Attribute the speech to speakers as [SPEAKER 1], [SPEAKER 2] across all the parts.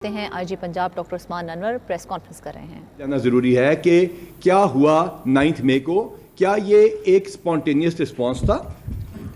[SPEAKER 1] ہیں آئی جی پنجاب ڈاکٹر عثمان انور press conference کر رہے ہیں.
[SPEAKER 2] جاننا ضروری ہے کہ کیا ہوا 9 مئی کو. کیا یہ ایک سپونٹینیس رسپانس تھا؟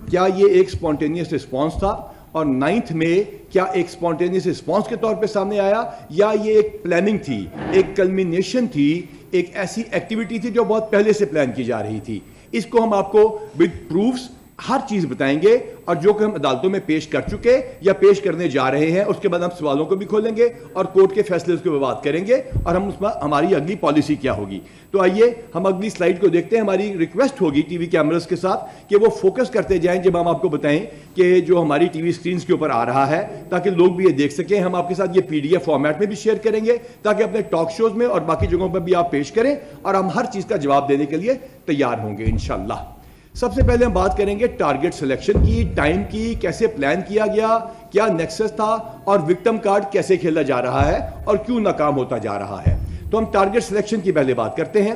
[SPEAKER 2] کیا یہ ایک سپونٹینیس رسپانس تھا؟ اور 9 مئی کیا ایک سپونٹینیس رسپانس کے طور پہ سامنے آیا یا یہ ایک پلاننگ تھی، ایک کلمینیشن تھی، ایک ایسی ایکٹیویٹی تھی جو بہت پہلے سے پلان کی جا رہی تھی؟ اس کو ہم آپ کو ود پروفز ہر چیز بتائیں گے، اور جو کہ ہم عدالتوں میں پیش کر چکے یا پیش کرنے جا رہے ہیں اس کے بعد ہم سوالوں کو بھی کھولیں گے اور کورٹ کے فیصلے اس کے بات کریں گے، اور ہم اس میں ہماری اگلی پالیسی کیا ہوگی. تو آئیے ہم اگلی سلائیڈ کو دیکھتے ہیں. ہماری ریکویسٹ ہوگی ٹی وی کیمراز کے ساتھ کہ وہ فوکس کرتے جائیں جب ہم آپ کو بتائیں کہ جو ہماری ٹی وی اسکرینز کے اوپر آ رہا ہے، تاکہ لوگ بھی یہ دیکھ سکیں. ہم آپ کے ساتھ یہ PDF فارمیٹ میں بھی شیئر کریں گے تاکہ اپنے ٹاک شوز میں اور باقی جگہوں پر بھی آپ پیش کریں، اور ہم ہر چیز کا جواب دینے کے لیے تیار ہوں گے انشاءاللہ. سب سے پہلے ہم بات کریں گے ٹارگٹ سلیکشن کی، ٹائم کی، کیسے پلان کیا گیا، کیا نیکسس تھا، اور وکٹم کارڈ کیسے کھیلا جا رہا ہے اور کیوں ناکام ہوتا جا رہا ہے. تو ہم ٹارگٹ سلیکشن کی پہلے بات کرتے ہیں.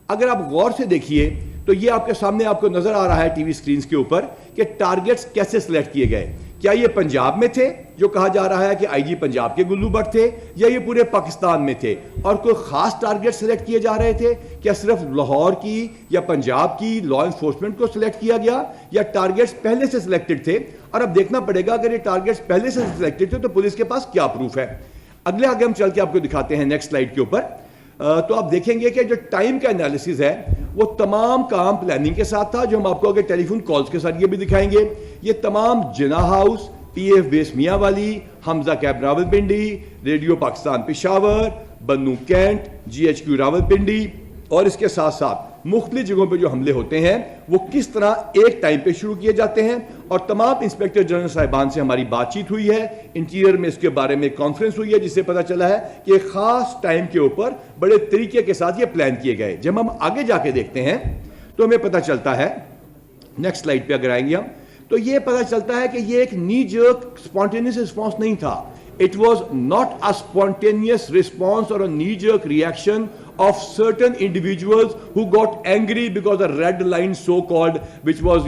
[SPEAKER 2] اگر آپ غور سے دیکھیے تو یہ آپ کے سامنے آپ کو نظر آ رہا ہے ٹی وی سکرینز کے اوپر کہ ٹارگٹس کیسے سلیکٹ کیے گئے. کیا یہ پنجاب میں تھے جو کہا جا رہا ہے کہ آئی جی پنجاب کے گلو بٹ تھے، یا یہ پورے پاکستان میں تھے اور کوئی خاص ٹارگٹ سلیکٹ کیے جا رہے تھے؟ کیا صرف لاہور کی یا پنجاب کی لا انفورسمنٹ کو سلیکٹ کیا گیا، یا ٹارگٹس پہلے سے سلیکٹڈ تھے؟ اور اب دیکھنا پڑے گا اگر یہ ٹارگٹس پہلے سے سلیکٹڈ تھے تو پولیس کے پاس کیا پروف ہے. اگلے آگے ہم چل کے آپ کو دکھاتے ہیں نیکسٹ سلائیڈ کے اوپر. تو آپ دیکھیں گے کہ جو ٹائم کا انالیسز ہے وہ تمام کام پلاننگ کے ساتھ تھا، جو ہم آپ کو اگر ٹیلی فون کالز کے ساتھ یہ بھی دکھائیں گے. یہ تمام جناح ہاؤس، PF بیس میاں والی، حمزہ کیب راولپنڈی، ریڈیو پاکستان پشاور، بنو کینٹ، GHQ راولپنڈی، اور اس کے ساتھ ساتھ مختلف جگہوں پہ جو حملے ہوتے ہیں وہ کس طرح ایک ٹائم پہ شروع کیے جاتے ہیں. اور تمام انسپیکٹر جنرل صاحبان سے ہماری بات چیت ہوئی ہے، انٹیریئر میں اس کے بارے میں کانفرنس ہوئی ہے، جس سے پتہ چلا ہے کہ ایک خاص ٹائم کے اوپر بڑے طریقے کے ساتھ یہ پلان کیے گئے. جب ہم آگے جا کے دیکھتے ہیں تو ہمیں پتہ چلتا ہے، نیکسٹ سلائیڈ پہ اگر آئیں گے ہم، تو یہ پتہ چلتا ہے کہ یہ ایک نی جرک سپونٹینیس رسپانس نہیں تھا. It was not a spontaneous response or a knee-jerk reaction of certain individuals who got angry because a red line so-called, which was,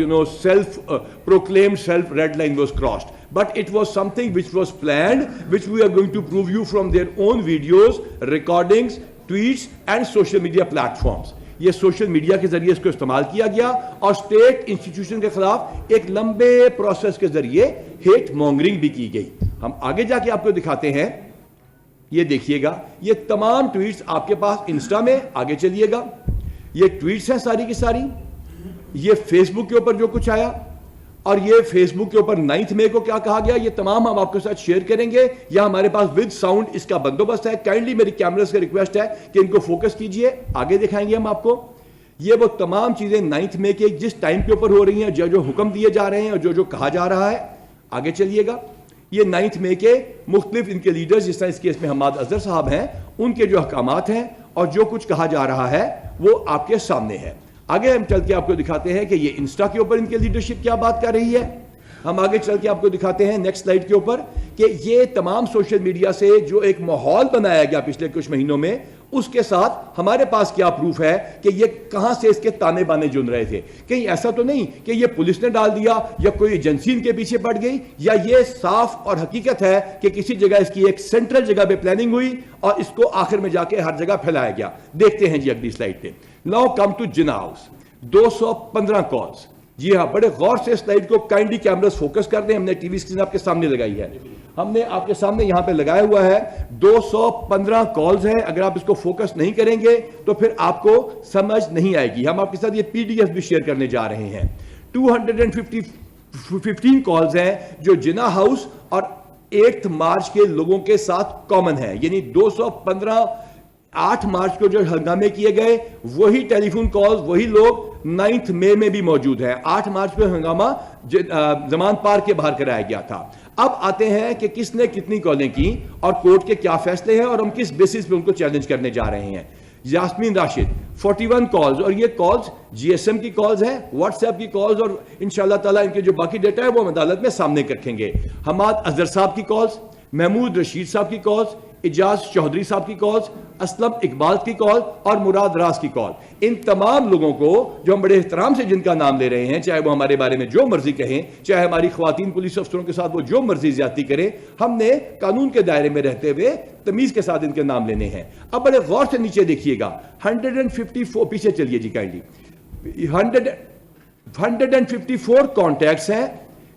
[SPEAKER 2] proclaimed self-red line was crossed. But it was something which was planned, which we are going to prove you from their own videos, recordings, tweets and social media platforms. یہ social media کے ذریعے اس کو استعمال کیا گیا اور state institution کے خلاف ایک لمبے پروسیس کے ذریعے ہیٹ مونگرنگ بھی کی گئی. ہم آگے جا کے آپ کو دکھاتے ہیں. یہ دیکھیے گا، یہ تمام ٹویٹس آپ کے پاس انسٹا میں، آگے چلیے گا، یہ ٹویٹس ہیں ساری کی ساری. یہ فیس بک کے اوپر جو کچھ آیا، اور یہ فیس بک کے اوپر 9 مئی کو کیا کہا گیا، یہ تمام ہم آپ کے ساتھ شیئر کریں گے. یا ہمارے پاس ود ساؤنڈ اس کا بندوبست ہے. کائنڈلی میری کیمراز کا ریکویسٹ ہے کہ ان کو فوکس کیجئے. آگے دکھائیں گے ہم آپ کو. یہ وہ تمام چیزیں 9 مئی کے جس ٹائم کے اوپر ہو رہی ہیں، جو حکم دیے جا رہے ہیں اور جو کہا جا رہا ہے. آگے چلیے گا. یہ 9 مئی کے مختلف ان کے لیڈرز، جس طرح اس کیس میں حماد اظہر صاحب ہیں، ان کے جو احکامات ہیں اور جو کچھ کہا جا رہا ہے وہ آپ کے سامنے ہے. آگے ہم چل کے آپ کو دکھاتے ہیں کہ یہ انسٹا کے اوپر ان کے لیڈرشپ کیا بات کر رہی ہے. ہم آگے چل کے آپ کو دکھاتے ہیں نیکسٹ سلائیڈ کے اوپر کہ یہ تمام سوشل میڈیا سے جو ایک ماحول بنایا گیا پچھلے کچھ مہینوں میں، اس کے ساتھ ہمارے پاس کیا پروف ہے کہ یہ کہاں سے اس کے تانے بانے جن رہے تھے. کہیں ایسا تو نہیں کہ یہ پولیس نے ڈال دیا یا کوئی ایجنسی ان کے پیچھے پڑ گئی، یا یہ صاف اور حقیقت ہے کہ کسی جگہ اس کی ایک سینٹرل جگہ پہ پلاننگ ہوئی اور اس کو آخر میں جا کے ہر جگہ پھیلایا گیا. دیکھتے ہیں جی اگلی سلائیڈ پہ. Now come to Jinnah house. 215 calls. جی ہاں، بڑے غور سے سلائیڈ کو کائنڈلی کیمراز فوکس کر دیں. ہم نے ٹی وی اسکرین آپ کے سامنے لگائی ہے، ہم نے آپ کے سامنے یہاں پہ لگایا ہوا ہے. 215 کالز ہیں. اگر آپ اس کو فوکس نہیں کریں گے تو پھر آپ کو سمجھ نہیں آئے گی. ہم آپ کے ساتھ یہ PDF بھی شیئر کرنے جا رہے ہیں. 215 کالز ہیں جو جناح ہاؤس اور 8 مارچ کے لوگوں کے ساتھ کامن ہے. یعنی 215 8 مارچ کو جو ہنگامے کیے گئے وہی ٹیلی فون کالز، وہی لوگ 9 مئی میں بھی موجود ہیں. 8 مارچ پہ ہنگامہ زمان پارک کے باہر کرایا گیا تھا. اب آتے ہیں کہ کس نے کتنی کالیں کی اور کورٹ کے کیا فیصلے ہیں اور ہم کس بیسس پہ ان کو چیلنج کرنے جا رہے ہیں. یاسمین راشد 41 کالز، اور یہ کالز GSM کی کالز ہیں، واٹس ایپ کی کالز، اور انشاءاللہ تعالیٰ ان کے جو باقی ڈیٹا ہے وہ ہم عدالت میں سامنے رکھیں گے. حماد اظہر صاحب کی کالز، محمود رشید صاحب کی کالز، اجاز چودھری صاحب کی کالز, اسلم اقبال کی کال اور مراد راز کی کال. ان تمام لوگوں کو جو ہم بڑے احترام سے جن کا نام لے رہے ہیں, چاہے وہ ہمارے بارے میں جو مرضی کہیں, چاہے ہماری خواتین پولیس افسروں کے ساتھ وہ جو مرضی زیادتی کریں, ہم نے قانون کے دائرے میں رہتے ہوئے تمیز کے ساتھ ان کے نام لینے ہیں. اب بڑے غور سے نیچے دیکھیے گا, 154 پیچھے چلیے جی کائنڈلی, 154 کانٹیکٹس ہیں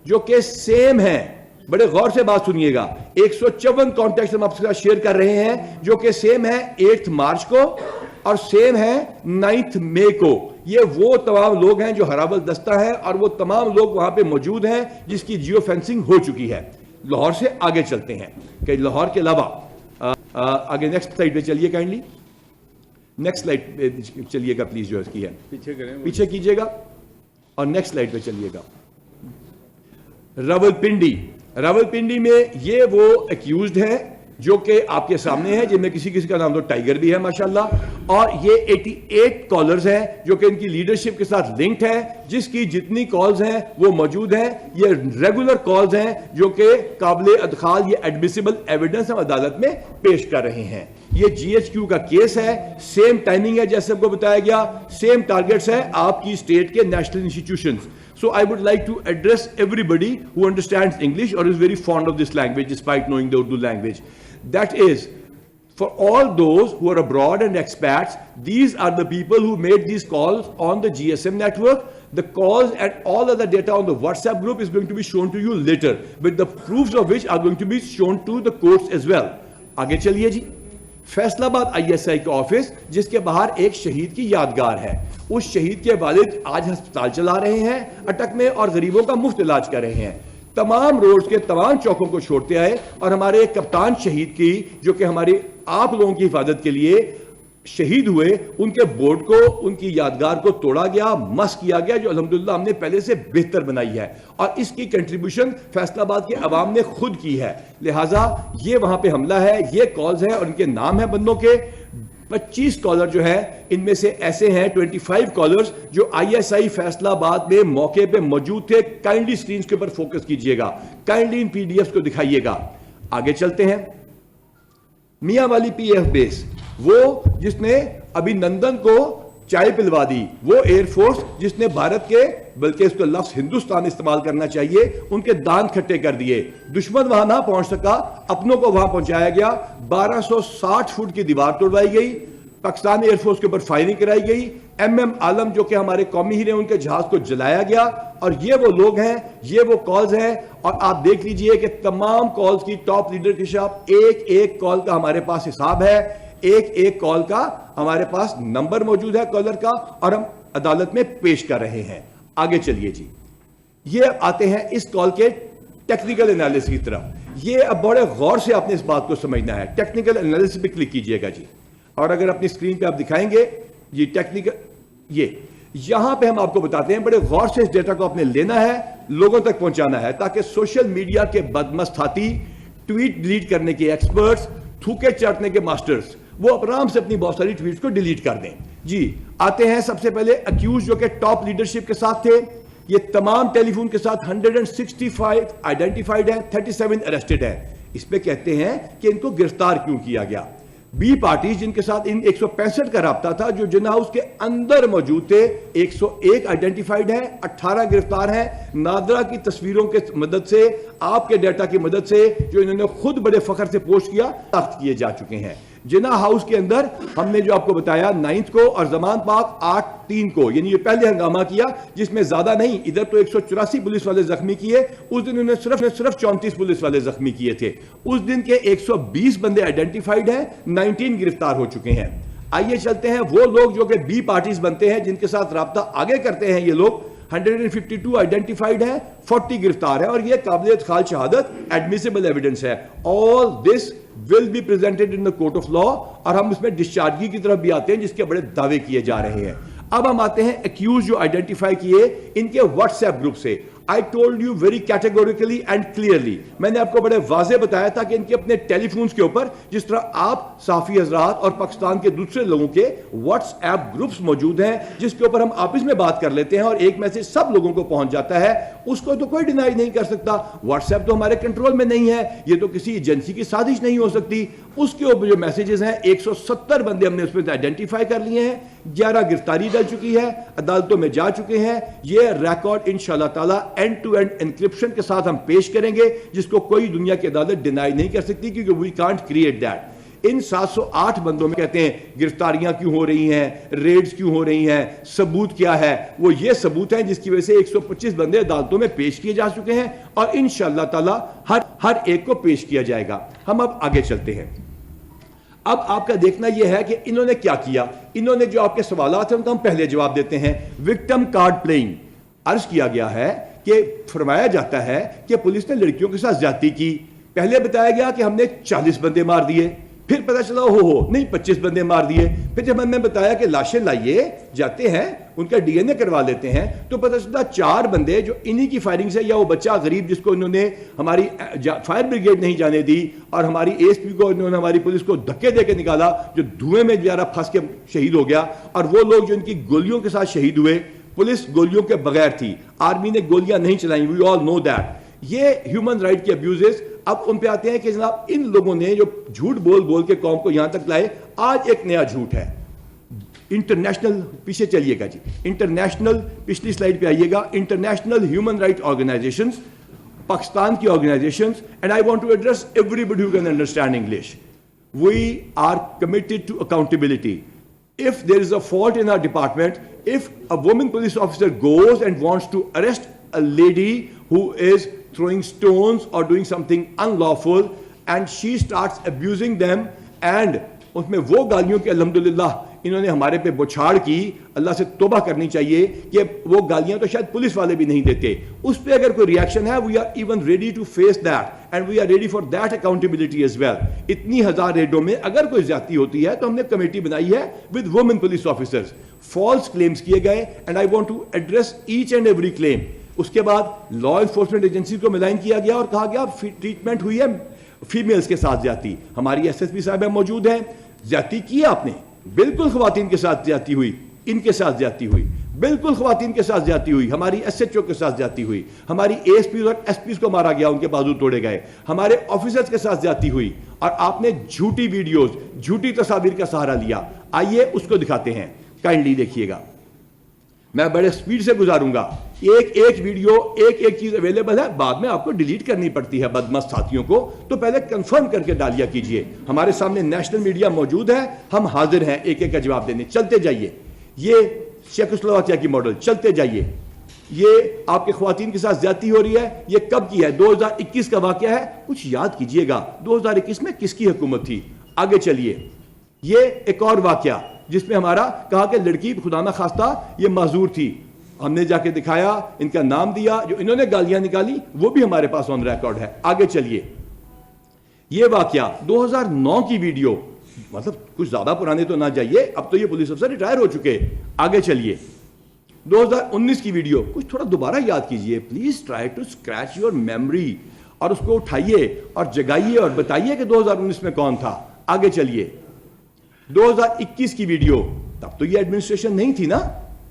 [SPEAKER 2] جو کہ سیم ہیں. بڑے غور سے بات سنیے گا, 154 کانٹیکٹس ہم آپ کے ساتھ شیئر کر رہے ہیں جو کہ سیم ہے 8 مارچ کو اور سیم ہے 9 مئی کو. یہ وہ تمام لوگ ہیں جو ہراول دستہ ہیں اور وہ تمام لوگ وہاں پہ موجود ہیں جس کی جیو فینسنگ ہو چکی ہے. لاہور سے آگے چلتے ہیں کہ لاہور کے علاوہ آگے نیکسٹ سلائڈ پہ چلیے کائنڈلی, نیکسٹ سلائڈ پہ چلیے گا پلیز, جو اس کی ہے پیچھے کیجیے گا اور نیکسٹ سلائڈ پہ چلیے گا. راولپنڈی میں یہ وہ ایکیوزڈ ہیں جو کہ آپ کے سامنے ہیں, جن میں کسی کا نام تو ٹائیگر بھی ہے ماشاءاللہ, اور یہ 88 کالرز ہیں جو کہ ان کی لیڈرشپ کے ساتھ لنکڈ ہیں, جس کی جتنی کالز ہیں وہ موجود ہیں. یہ ریگولر کالز ہیں جو کہ قابل ادخال, یہ ایڈمیسیبل ایویڈنس ہم عدالت میں پیش کر رہے ہیں. یہ جی ایچ کیو کا کیس ہے, سیم ٹائمنگ ہے جیسے آپ کو بتایا گیا, سیم ٹارگیٹس ہیں آپ کی اسٹیٹ کے national institutions. So I would like to address everybody who understands English or is very fond of this language despite knowing the Urdu language. That is, for all those who are abroad and expats, these are the people who made these calls on the GSM network. The calls and all other data on the WhatsApp group is going to be shown to you later, with the proofs of which are going to be shown to the courts as well. آگے چلیے جی. فیصل آباد I S I کا office جس کے باہر ایک شہید کی یادگار ہے, اس شہید کے والد آج ہسپتال چلا رہے ہیں اٹک میں اور غریبوں کا مفت علاج کر رہے ہیں. تمام روڈز کے تمام چوکوں کو چھوڑتے آئے اور ہمارے ایک کپتان شہید کی جو کہ ہماری آپ لوگوں کی حفاظت کے لیے شہید ہوئے, ان کے بورڈ کو, ان کی یادگار کو توڑا گیا, مس کیا گیا, جو الحمدللہ ہم نے پہلے سے بہتر بنائی ہے, اور اس کی کنٹریبیوشن فیصل آباد کے عوام نے خود کی ہے. لہٰذا یہ وہاں پہ حملہ ہے, یہ کالز ہیں اور ان کے نام ہیں بندوں کے. 25 کالر جو ہے ان میں سے ایسے ہیں 25 کالرز جو آئی ایس آئی فیصل آباد میں موقع پہ موجود تھے. کائنڈلی سکرینز کے اوپر فوکس کیجئے گا, کائنڈلی ان پی ڈی ایفز کو دکھائیے گا. آگے چلتے ہیں. میاں والی پی ایف بیس, وہ جس نے ابھی نندن کو چائے پلوا دی, وہ ایئر فورس جس نے بھارت کے, بلکہ اس کو لفظ ہندوستان استعمال کرنا چاہیے, ان کے دان کھٹے کر دیے. دشمن وہاں نہ پہنچ سکا, اپنوں کو وہاں پہنچایا گیا. 1260 فٹ کی دیوار توڑوائی گئی, پاکستان ایئر فورس کے اوپر فائرنگ کرائی گئی. ایم عالم جو کہ ہمارے قومی ہیرے, ان کے جہاز کو جلایا گیا. اور یہ وہ لوگ ہیں, یہ وہ کالز ہیں, اور آپ دیکھ لیجئے کہ تمام کالز کی ٹاپ لیڈر کے خلاف ایک ایک کال کا ہمارے پاس حساب ہے, ایک ایک کال کا ہمارے پاس نمبر موجود ہے کالر کا, اور ہم عدالت میں پیش کر رہے ہیں. آگے چلیے جی. یہ آتے ہیں اس کال کے ٹیکنیکل انالیسس کی طرف. یہ اب بڑے غور سے آپ نے اس بات کو سمجھنا ہے. ٹیکنیکل انالیسس پہ کلک کیجئے گا جی, اور اگر اپنی اسکرین پہ آپ دکھائیں گے یہ ٹیکنیکل, یہ یہاں پہ ہم آپ کو بتاتے ہیں بڑے غور سے اس ڈیٹا کو آپ نے لینا ہے, لوگوں تک پہنچانا ہے, تاکہ سوشل میڈیا کے بدمست ہاتھی, ٹویٹ ڈیلیٹ کرنے کے ایکسپرٹس, تھوکے چاٹنے کے ماسٹرز, وہ آرام سے اپنی بہت ساری ٹویٹس کو ڈیلیٹ کر دیں. جی آتے ہیں سب سے پہلے اکیوز جو کہ ٹاپ لیڈرشپ کے ساتھ تھے. یہ تمام ٹیلی فون کے ساتھ 165 آئیڈینٹیفائڈ ہیں, 37 اریسٹڈ ہیں. اس پہ کہتے ہیں کہ ان کو گرفتار کیوں کیا گیا. بی پارٹیز جن کے ساتھ ان 165 کا رابطہ تھا جو جنا ہاؤس کے اندر موجود تھے, 101 آئیڈینٹیفائڈ ہیں, 18 گرفتار ہیں. نادرا کی تصویروں کے مدد سے, آپ کے ڈیٹا کی مدد سے, جو انہوں نے خود بڑے فخر سے پوسٹ کیا, تخت کیے جا چکے ہیں. جنا ہاؤس کے اندر ہم نے جو آپ کو بتایا 9 کو اور زمان پاک 8/3 کو, یعنی یہ پہلے ہنگامہ کیا جس میں زیادہ نہیں, ادھر تو 184 پولیس والے زخمی کیے, اس دن انہوں نے صرف 34 پولیس والے زخمی کیے تھے. اس دن کے 120 بندے آئیڈینٹیفائڈ ہیں, 19 گرفتار ہو چکے ہیں. آئیے چلتے ہیں وہ لوگ جو کہ بی پارٹیز بنتے ہیں, جن کے ساتھ رابطہ آگے کرتے ہیں یہ لوگ. 152 آئیڈینٹیفائڈ ہیں, 40 گرفتار ہیں, اور یہ قابل ادخال شہادت ایڈمیسیبل ایویڈنس ہے. All this will be presented in the court of law, اور ہم اس میں ڈسچارجی کی طرف بھی آتے ہیں جس کے بڑے دعوے کیے جا رہے ہیں. اب ہم آتے ہیں ایکیوز جو آئیڈینٹیفائی کیے ان کے واٹس ایپ گروپ سے. I told you very categorically and clearly, میں نے آپ کو بڑے واضح بتایا تھا کہ ان کے اپنے ٹیلی فونز کے اوپر, جس طرح آپ صحافی حضرات اور پاکستان کے دوسرے لوگوں کے واٹس ایپ گروپس موجود ہیں جس کے اوپر ہم آپس میں بات کر لیتے ہیں اور ایک میسج سب لوگوں کو پہنچ جاتا ہے, اس کو تو کوئی ڈینائی نہیں کر سکتا. واٹس ایپ تو ہمارے کنٹرول میں نہیں ہے, یہ تو کسی ایجنسی کی سازش نہیں ہو سکتی. اس کے اوپر جو میسیجز ہیں 170 بندے ہم نے اس پہ آئیڈینٹیفائی کر لیے ہیں, 11 گرفتاری ڈل چکی ہے, عدالتوں میں جا چکے ہیں. یہ ریکارڈ انشاءاللہ تعالی اینڈ ٹو اینڈ انکرپشن کے ساتھ ہم پیش کریں گے, جس کو کوئی دنیا کی عدالت ڈینائی نہیں کر سکتی, کیونکہ وی کانٹ کریٹ دیٹ. ان 708 بندوں میں کہتے ہیں گرفتاریاں کیوں ہو رہی ہیں, ریڈز کیوں ہو رہی ہیں, ثبوت کیا ہے, وہ یہ ثبوت ہیں جس کی وجہ سے 125 بندے عدالتوں میں پیش کیے جا چکے ہیں, اور انشاءاللہ تعالی ہر ایک کو پیش کیا جائے گا. ہم اب آگے چلتے ہیں. اب آپ کا دیکھنا یہ ہے کہ انہوں نے کیا کیا. انہوں نے جو آپ کے سوالات ہیں ان کا ہم پہلے جواب دیتے ہیں. Victim card playing. عرض کیا گیا ہے کہ فرمایا جاتا ہے کہ پولیس نے لڑکیوں کے ساتھ زیادتی کی. پہلے بتایا گیا کہ ہم نے 40 بندے مار دیے, پھر پتا چلا نہیں 25 بندے مار دیے. پھر جب ہم نے بتایا کہ لاشیں لائیے, جاتے ہیں ان کا ڈی این اے کروا لیتے ہیں, تو پتا چلا 4 بندے جو انہی کی فائرنگ سے, یا وہ بچہ غریب جس کو انہوں نے ہماری فائر بریگیڈ نہیں جانے دی اور ہماری اے ایس پی کو انہوں نے ہماری پولیس کو دھکے دے کے نکالا, جو دھوئیں میں بیچارہ پھنس کے شہید ہو گیا, اور وہ لوگ جو ان کی گولیوں کے ساتھ شہید ہوئے, پولیس گولیوں کے بغیر تھی, آرمی نے گولیاں نہیں چلائیں. وی آل نو دیٹ. یہ ہیومن رائٹ کے ابیوزز. اب ان پہ آتے ہیں کہ جناب ان لوگوں نے جو جھوٹ بول کے قوم کو یہاں تک لائے. آج ایک نیا جھوٹ ہے. انٹرنیشنل, پیچھے چلیے گا جی, انٹرنیشنل, پچھلی سلائیڈ پہ آئیے گا, international human right organisations, Pakistan کی organisations, and I want to address everybody who can understand English. We are committed to accountability. If there is a fault in our department, if a woman police officer goes and wants to arrest a lady who is throwing stones or doing something unlawful and she starts abusing them, and اس میں وہ گالیوں کی الحمدللہ انہوں نے ہمارے پہ بچھاڑ کی, اللہ سے توبہ کرنی چاہیے کہ وہ گالیاں تو شاید پولیس والے بھی نہیں دیتے. اس پہ اگر کوئی ریاکشن ہے, we are even ready to face that and we are ready for that accountability as well. اتنی ہزار ریڈوں میں اگر کوئی زیادتی ہوتی ہے تو ہم نے کمیٹی بنائی ہے with women police officers. False claims کیے گئے, and I want to address each and every claim. اس کے بعد لا انفورسمنٹ ایجنسی کو ملائن کیا گیا اور کہا گیا ٹریٹمنٹ ہوئی ہے فیمیلز کے ساتھ زیادتی. ہماری ایس ایس پی صاحب موجود ہیں. زیادتی کی آپ نے, بالکل خواتین کے ساتھ زیادتی ہوئی, ان کے ساتھ زیادتی ہوئی, بالکل خواتین کے ساتھ زیادتی ہوئی, ہماری ایس ایچ او کے ساتھ زیادتی ہوئی, ہماری اے ایس پیز اور ایس پیز کو مارا گیا, ان کے بازو توڑے گئے, ہمارے آفیسرز کے ساتھ زیادتی ہوئی, اور آپ نے جھوٹی ویڈیوز, جھوٹی تصاویر کا سہارا لیا. آئیے اس کو دکھاتے ہیں, کائنڈلی دیکھیے گا. میں بڑے سپیڈ سے گزاروں گا. ایک ویڈیو, ایک چیز اویلیبل ہے, بعد میں آپ کو ڈیلیٹ کرنی پڑتی ہے بدمست ساتھیوں کو, تو پہلے کنفرم کر کے ڈالیا کیجئے. ہمارے سامنے نیشنل میڈیا موجود ہے, ہم حاضر ہیں ایک کا جواب دینے. چلتے جائیے. یہ چیکوسلوواکیہ کی ماڈل, چلتے جائیے. یہ آپ کے خواتین کے ساتھ زیادتی ہو رہی ہے. یہ کب کی ہے؟ 2021 کا واقعہ ہے. کچھ یاد کیجئے گا 2021 میں کس کی حکومت تھی. آگے چلیے. یہ ایک اور واقعہ جس میں ہمارا کہا کہ لڑکی خدا نہ خواستہ یہ معذور تھی, ہم نے جا کے دکھایا, ان کا نام دیا, جو انہوں نے گالیاں نکالی وہ بھی ہمارے پاس آن ریکارڈ ہے. آگے چلیے. یہ واقعہ 2009 کی ویڈیو, مطلب کچھ زیادہ پرانے تو نہ جائیے, اب تو یہ پولیس افسر ریٹائر ہو چکے. آگے چلیے. 2019 کی ویڈیو, کچھ تھوڑا دوبارہ یاد کیجئے please. Try to scratch your memory, اور اس کو اٹھائیے اور جگائیے اور بتائیے کہ 2019 میں کون تھا. آگے چلیے. 2021 کی ویڈیو, تب تو یہ ایڈمنسٹریشن نہیں تھی نا.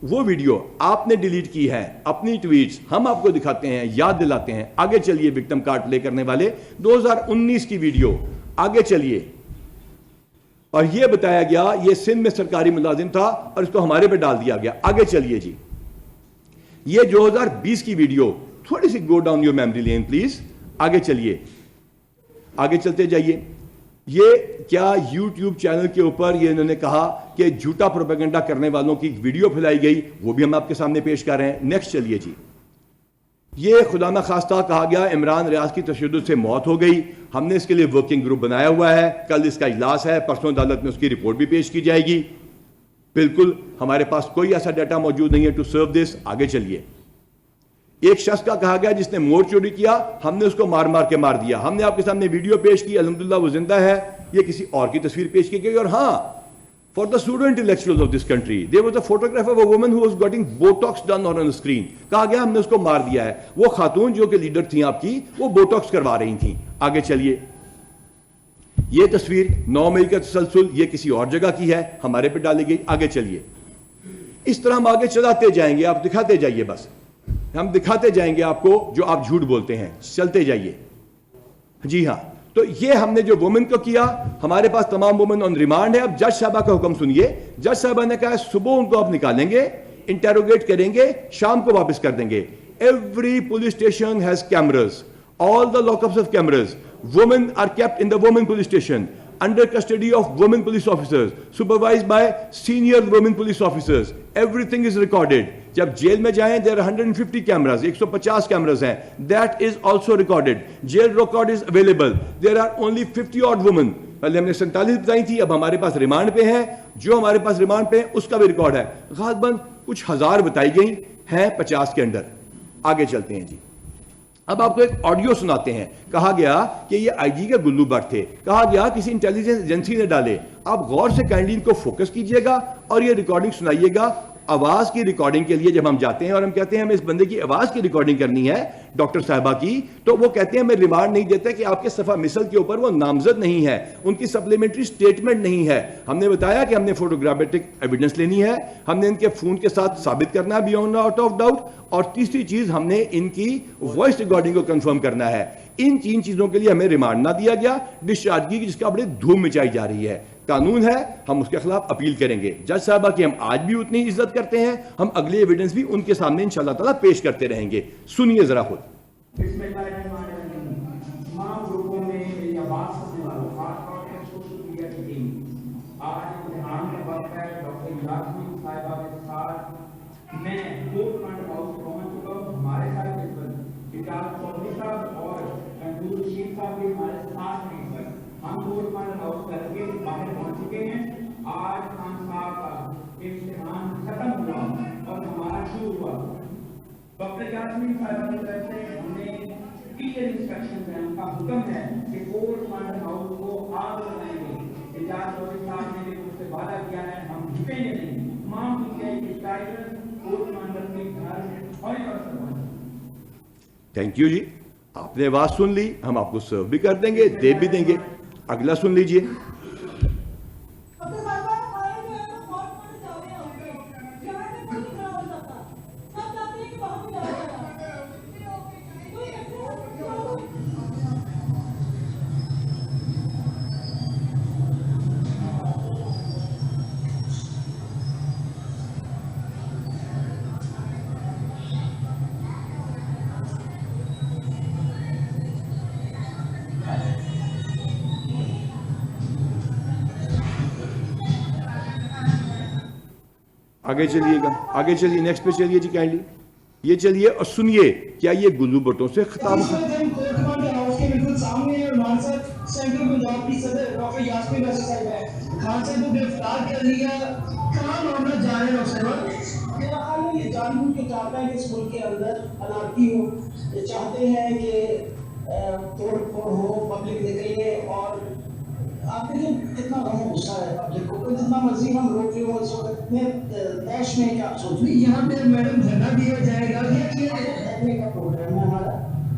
[SPEAKER 2] وہ ویڈیو آپ نے ڈیلیٹ کی ہے, اپنی ٹویٹس, ہم آپ کو دکھاتے ہیں, یاد دلاتے ہیں. آگے چلیے. وکٹم کارڈ پلے کرنے والے 2019 کی ویڈیو. آگے چلیے. اور یہ بتایا گیا یہ سندھ میں سرکاری ملازم تھا اور اس کو ہمارے پہ ڈال دیا گیا. آگے چلیے جی. یہ 2020 کی ویڈیو, تھوڑی سی go down your memory lane please. آگے چلیے. آگے چلتے جائیے. یہ کیا یوٹیوب چینل کے اوپر یہ انہوں نے کہا کہ جھوٹا پروپیگنڈا کرنے والوں کی ویڈیو پھیلائی گئی, وہ بھی ہم آپ کے سامنے پیش کر رہے ہیں. نیکسٹ چلیے جی. یہ خدا نہ خواستہ کہا گیا عمران ریاض کی تشدد سے موت ہو گئی. ہم نے اس کے لیے ورکنگ گروپ بنایا ہوا ہے. کل اس کا اجلاس ہے, پرسوں عدالت میں اس کی رپورٹ بھی پیش کی جائے گی. بالکل ہمارے پاس کوئی ایسا ڈیٹا موجود نہیں ہے ٹو سرو دس. آگے چلیے. ایک شخص کا کہا گیا جس نے موڑ چوری کیا, ہم نے اس کو مار مار کے مار دیا. ہم نے آپ کے سامنے ویڈیو پیش کی, الحمدللہ وہ زندہ ہے. یہ کسی اور کی تصویر پیش کی گئی. اور ہاں, for the pseudo intellectuals of this country, there was a photograph of a woman who was getting botox done on a screen. کہا گیا ہم نے اس کو مار دیا ہے. وہ خاتون جو کہ لیڈر تھیں آپ کی, وہ بوٹاکس کروا رہی تھیں. آگے چلیے. یہ تصویر 9 مئی کا تسلسل, یہ کسی اور جگہ کی ہے, ہمارے پہ ڈالی گئی. آگے چلیے. اس طرح ہم آگے چلاتے جائیں گے, آپ دکھاتے جائیے. بس ہم دکھاتے جائیں گے آپ کو جو آپ جھوٹ بولتے ہیں. چلتے جائیے. جی ہاں, تو یہ ہم نے جو وومن کو کیا, ہمارے پاس تمام وومن آن ریمانڈ ہے. اب جج صاحبہ کا حکم سنیے. جج صاحبہ نے کہا صبح ان کو آپ نکالیں گے, انٹیروگیٹ کریں گے, شام کو واپس کر دیں گے. Every police station has cameras, all the lockups of cameras. Women are kept in the women police station under custody of women police officers, supervised by senior women police officers. Everything is recorded. جب jail میں جائیں, there are 150 cameras, 150 cameras ہیں. That is also recorded. Jail record is available. There are only 50 odd women. پہلے ہم نے 47 بتائی تھی, اب ہمارے پاس ریمانڈ پہ ہیں. جو ہمارے پاس ریمانڈ پہ ہیں اس کا بھی ریکارڈ ہے. غالباً کچھ ہزار بتائی گئی ہیں 50 کے انڈر. آگے چلتے ہیں جی. اب آپ کو ایک آڈیو سناتے ہیں. کہا گیا کہ یہ آئی جی کے گلو بٹ تھے. کہا گیا کسی انٹیلیجنس ایجنسی نے ڈالے. آپ غور سے کائنڈلی ان کو فوکس کیجئے گا اور یہ ریکارڈنگ سنائیے گا. آواز کی ریکارڈنگ کے لیے جب ہم جاتے ہیں اور ہم کہتے ہیں ہمیں اس بندے کی آواز کی ریکارڈنگ کرنی ہے ڈاکٹر صاحبہ کی, تو وہ کہتے ہیں ہمیں ریمانڈ نہیں دیتے کہ آپ کے صفحہ مثل کے اوپر وہ نامزد نہیں ہے, ان کی سپلیمنٹری سٹیٹمنٹ نہیں ہے. ہم نے بتایا کہ ہم نے فوٹوگرافک ایویڈنس لینی ہے, ہم نے ان کے فون کے ساتھ ثابت کرنا ہے بیونڈ آؤٹ آف ڈاؤٹ, اور تیسری چیز ہم نے ان کی وائس ریکارڈنگ کو کنفرم کرنا ہے. ان 3 چیزوں کے لیے ہمیں ریمانڈ نہ دیا گیا. ڈسچارج کی جس کا بڑے دھوم مچائی جا رہی ہے. قانون ہے, ہم اس کے خلاف اپیل کریں گے. جج صاحبہ کی ہم آج بھی اتنی عزت کرتے ہیں, ہم اگلے ایویڈنس بھی ان کے سامنے انشاءاللہ تعالیٰ پیش کرتے رہیں گے. سنیے ذرا خود.
[SPEAKER 3] ہم ہاؤس کر کے باہر پہنچ چکے ہیں. آج خان صاحب کا امتحان ختم ہوا اور ہمارا شروع ہوا. ڈاکٹر یاسمین صاحبہ کی طرف سے ہم نے کلیئر انسٹرکشن ہے, ان کا حکم ہے کہ کورٹ مانڈر ہاؤس کو آگ لگائیں گے. اجاز چودھری صاحب نے بھی مجھ سے وعدہ کیا ہے, ہم جھکیں گے نہیں. تمام کورٹ مانڈر کے گھر اور
[SPEAKER 2] تھینک یو جی. آپ نے آواز سن لی, ہم آپ کو سرو بھی کر دیں گے, دے بھی دیں گے. اگلا سن لیجئے. آگے چلیے گا, آگے چلیے, نیکسٹ پہ چلیے جی کائنڈلی. یہ چلیے اور سنیے, کیا یہ گلو بٹوں سے خطاب ہے؟
[SPEAKER 4] سینٹرل پنجاب کی صدر ڈاکٹر یاسمین صاحب ہے. خان صاحب کو گرفتار کر لیا, کہاں معاملہ جا رہے ہیں ڈاکٹر صاحب؟ میرا خیال ہے یہ جان بوجھ کے چاہتا ہے کہ اس ملک کے اندر انارکی ہو. یہ چاہتے ہیں کہ توڑ پھوڑ ہو, پبلک نکلے, اور آپ دیکھیں کتنا غم غصہ ہے پبلک کو. جتنا مرضی ہم روک لیں, اس وقت اتنے دیش میں کیا سوچ رہے ہیں. یہاں پہ میڈم دھرنا دیا جائے گا, دھرنے کا پروگرام ہے ہمارا,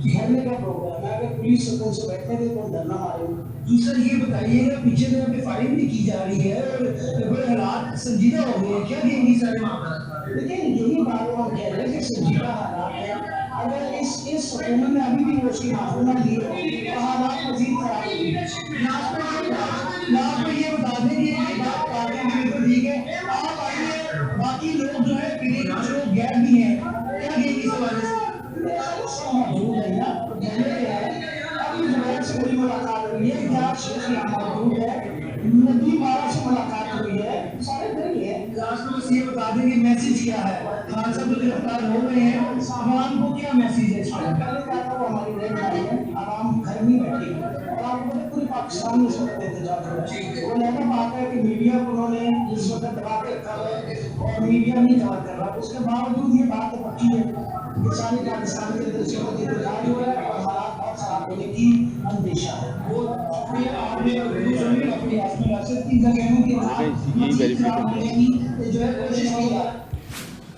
[SPEAKER 4] دھرنے کا پروگرام ہے. اگر پولیس سکون سے بیٹھنے دے تو ہم دھرنا ماریں گے. دوسرا یہ بتائیے گا پیچھے جگہ پہ فائرنگ بھی کی جا رہی ہے اور بڑے حالات سنجیدہ ہو گئے ہیں, کیا دیں گی سارے معاملات؟ لیکن یہی بات ہم کہہ رہے ہیں کہ سنجیدہ حالات ہیں. اگر اس حکومت نے ابھی بھی اس کی معافی نہ لی تو حالات مزید خراب ہوگی. آپ کو یہ بتا دیں کہ بات پارٹی کے بالکل ٹھیک ہے, آپ آئیے, باقی لوگ جو ہے پھر کچھ لوگ غیر بھی ہیں, کیا دیں گی اس حوالے سے؟ موجود ہے نا, ابھی زبیر سے کوئی ملاقات ہوئی ہے, کیا شیخ موجود ہے, ندی بارہ سے ملاقات ہوئی ہے, سارے دن ہی ہے. آپ کو یہ بتا دیں کہ میسیج کیا ہے, خان صاحب گرفتار ہو گئے ہیں, عوام کو کیا میسیج ہے اس پر؟ پہلے کہا تھا وہ ہماری ریٹ آئی ہے, عوام گھر میں بیٹھے ہیں, اور آپ کو پوری پاکستان میں اس وقت احتجاج ہو رہا ہے. وہ لہذا بات ہے کہ میڈیا کو انہوں نے اس وقت دبا کے رکھا ہے اور میڈیا نہیں کور کر رہا. اس کے باوجود یہ بات تو پکی ہے کہ ساری پاکستان کے اندر سے احتجاج ہو رہا ہے اور حالات بہت خراب ہونے کی اندیشہ ہے. وہ آپ نے اپنی آسمی ریاست کی جگہ کی جو ہے کوشش کی جا رہی ہے.